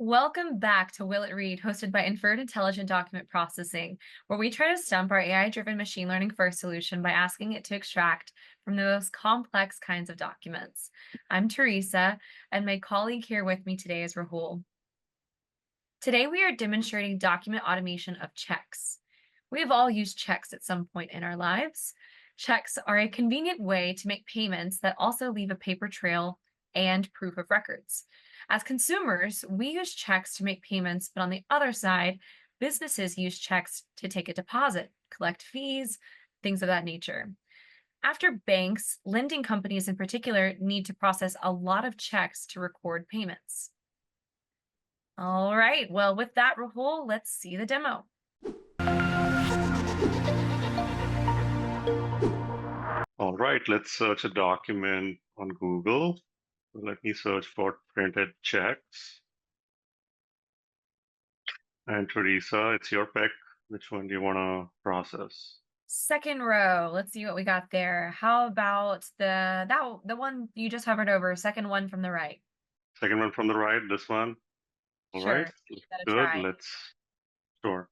Welcome back to Will It Read, hosted by Infrrd Intelligent Document Processing, where we try to stump our AI-driven machine learning first solution by asking it to extract from the most complex kinds of documents. I'm Teresa, and my colleague here with me today is Rahul. Today we are demonstrating document automation of checks. We have all used checks at some point in our lives. Checks are a convenient way to make payments that also leave a paper trail and proof of records. As consumers, we use checks to make payments, but on the other side, businesses use checks to take a deposit, collect fees, things of that nature. After banks, lending companies in particular need to process a lot of checks to record payments. All right, well, with that, Rahul, let's see the demo. All right, let's search a document on Google. Let me search for printed checks. And Teresa, it's your pick. Which one do you want to process? Second row, let's see what we got there. How about the one you just hovered over, second one from the right? Second one from the right, this one. All right, Sure, give that a good. try. Sure.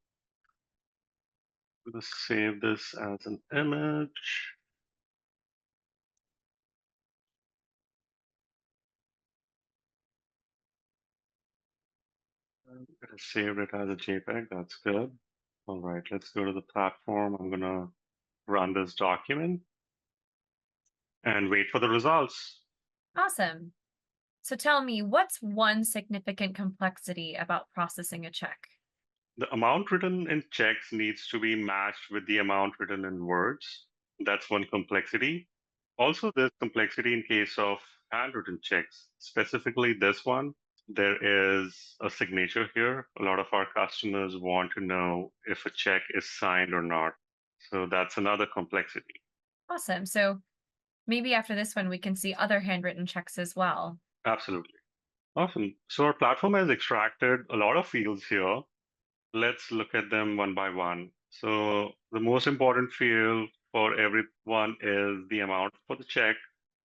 Let's save this as an image. I saved it as a JPEG. That's good. All right, let's go to the platform. I'm going to run this document and wait for the results. Awesome. So tell me, what's one significant complexity about processing a check? The amount written in checks needs to be matched with the amount written in words. That's one complexity. Also, there's complexity in case of handwritten checks. Specifically, this one, there is a signature here. A lot of our customers want to know if a check is signed or not. So that's another complexity. Awesome. So maybe after this one, we can see other handwritten checks as well. Absolutely. Awesome. So our platform has extracted a lot of fields here. Let's look at them one by one. So the most important field for everyone is the amount for the check,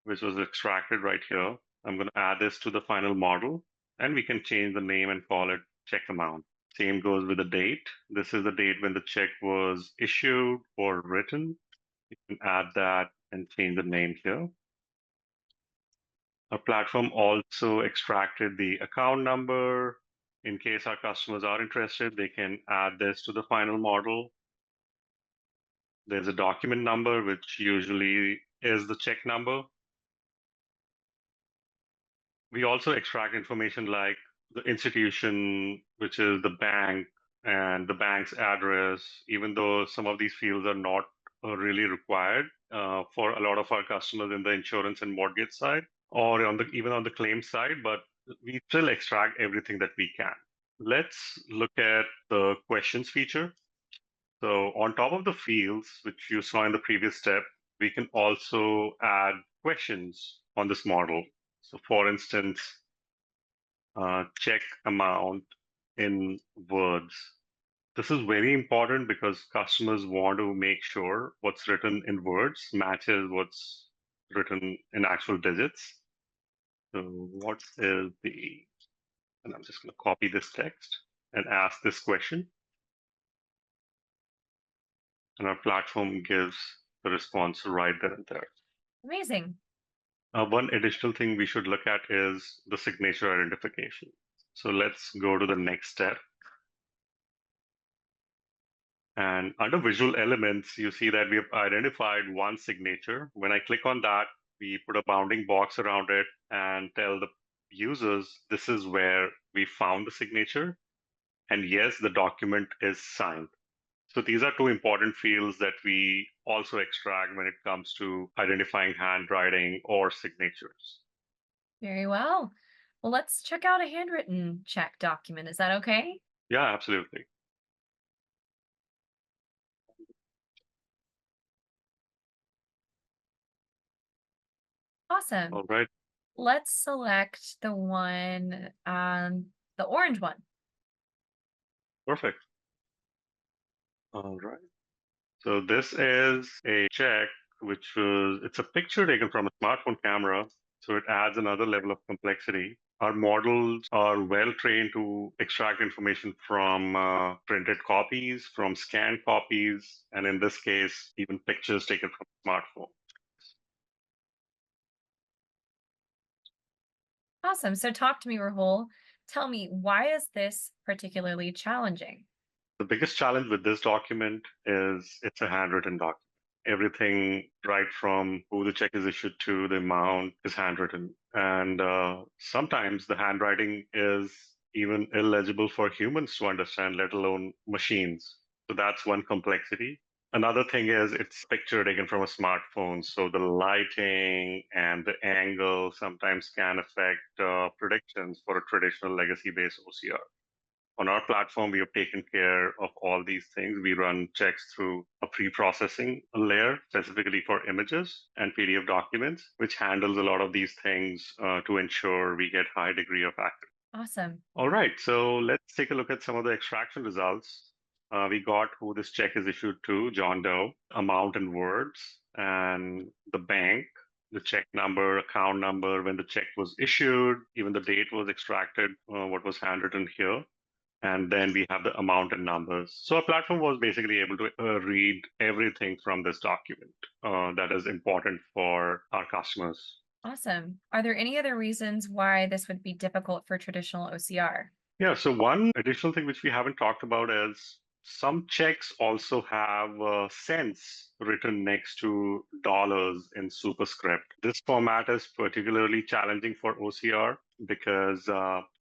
which was extracted right here. I'm going to add this to the final model, and we can change the name and call it check amount. Same goes with the date. This is the date when the check was issued or written. You can add that and change the name here. Our platform also extracted the account number. In case our customers are interested, they can add this to the final model. There's a document number, which usually is the check number. We also extract information like the institution, which is the bank, and the bank's address, even though some of these fields are not really required for a lot of our customers in the insurance and mortgage side, or even on the claim side, but we still extract everything that we can. Let's look at the questions feature. So on top of the fields, which you saw in the previous step, we can also add questions on this model. So for instance, check amount in words. This is very important because customers want to make sure what's written in words matches what's written in actual digits. So what is the, and I'm just going to copy this text and ask this question. And our platform gives the response right there and there. Amazing. One additional thing we should look at is the signature identification. So let's go to the next step. And under visual elements, you see that we have identified one signature. When I click on that, we put a bounding box around it and tell the users this is where we found the signature. And yes, the document is signed. So these are two important fields that we also extract when it comes to identifying handwriting or signatures. Very well. Well, let's check out a handwritten check document. Is that okay? Yeah, absolutely. Awesome. All right, Let's select the orange one. perfect. All right. So this is a check, it's a picture taken from a smartphone camera. So it adds another level of complexity. Our models are well trained to extract information from printed copies, from scanned copies, and in this case, even pictures taken from smartphone. Awesome. So talk to me, Rahul. Tell me, why is this particularly challenging? The biggest challenge with this document is it's a handwritten document. Everything, right from who the check is issued to, the amount, is handwritten. And sometimes the handwriting is even illegible for humans to understand, let alone machines. So that's one complexity. Another thing is it's picture taken from a smartphone. So the lighting and the angle sometimes can affect predictions for a traditional legacy based OCR. On our platform, we have taken care of all these things. We run checks through a pre-processing layer specifically for images and PDF documents, which handles a lot of these things to ensure we get high degree of accuracy. Awesome. All right, so let's take a look at some of the extraction results. We got who this check is issued to, John Doe, amount in words, and the bank, the check number, account number, when the check was issued, even the date was extracted, what was handwritten here, and then we have the amount and numbers. So our platform was basically able to read everything from this document that is important for our customers. Awesome. Are there any other reasons why this would be difficult for traditional OCR? Yeah, so one additional thing which we haven't talked about is some checks also have cents written next to dollars in superscript. This format is particularly challenging for OCR because,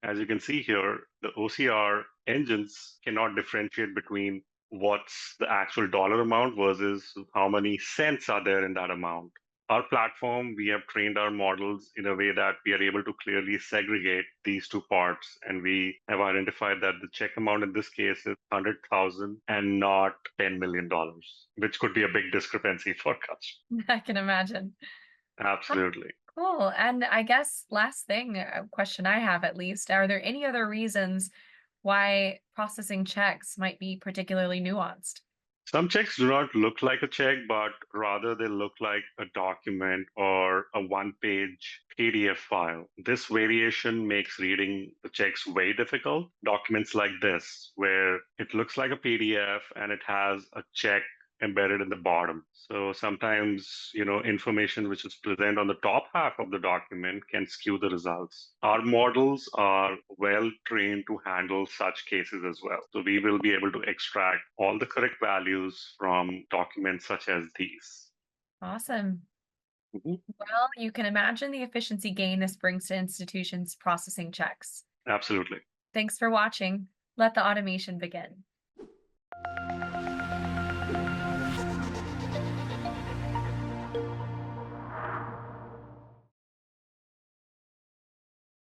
as you can see here, the OCR engines cannot differentiate between what's the actual dollar amount versus how many cents are there in that amount. Our platform, we have trained our models in a way that we are able to clearly segregate these two parts. And we have identified that the check amount in this case is 100,000 and not $10 million, which could be a big discrepancy for customers. I can imagine. Absolutely. Cool. And I guess last thing, a question I have at least, are there any other reasons why processing checks might be particularly nuanced? Some checks do not look like a check, but rather they look like a document or a one-page PDF file. This variation makes reading the checks very difficult. Documents like this, where it looks like a PDF and it has a check embedded in the bottom. So sometimes, information which is present on the top half of the document can skew the results. Our models are well trained to handle such cases as well. So we will be able to extract all the correct values from documents such as these. Awesome. Mhm. Well, you can imagine the efficiency gain this brings to institutions processing checks. Absolutely. Thanks for watching. Let the automation begin.